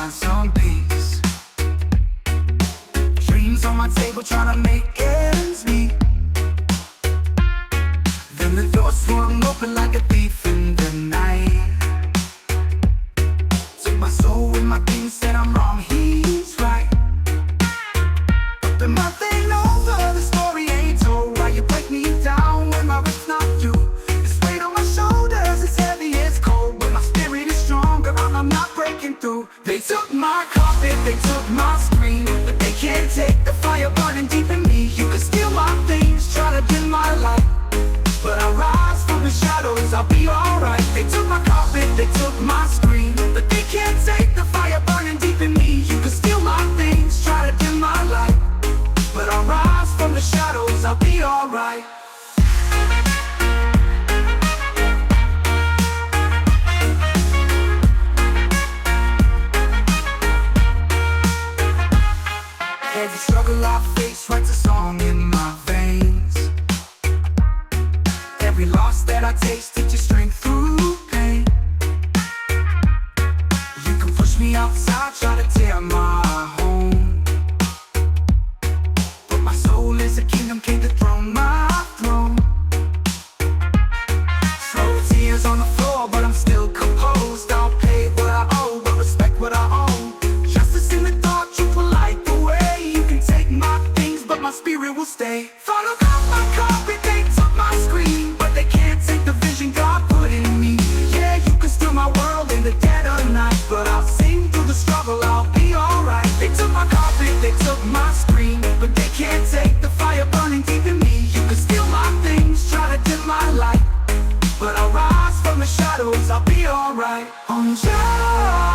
find some peace. Dreams on my table trying to make ends meet. Then the door swung open like a thief in the night. Took my soul with my king, said I'm wrong, he's right. But the month ain't over, the story ain't told. Why you break me down when my wrist's not due? This weight on my shoulders, it's heavy, it's cold, but my spirit is stronger, I'm not breaking through. They took my carpet, they took my screen, but they can't take the fire burning deep in me. You can steal my things, try to dim my light, but I rise from the shadows, I'll be alright. They took my carpet, they took my screen, but they can't take the fire burning deep in me. You can steal my things, try to dim my light, but I'll rise from the shadows, I'll be alright. Every struggle I face writes a song in my veins. Every loss that I taste teaches strength through pain. You can push me outside, try to tear my home, but my soul is a kingdom, can't dethrone my throne. Slow tears on the floor, but I'm still composed. I'll pay what I owe, but respect what I own. Justice in the dark, truth will light the way. You can take my things, but my spirit will stay. Follow up my carpet, they took my screen, but they can't take the vision God put in me. Yeah, you can steal my world in the dead of night, but I'll sing through the struggle, I'll be alright. They took my carpet, they took my screen, but they can't take the fire burning deep in me. You can steal my things, try to dim my light, but I'll rise from the shadows, I'll be alright. On Jah.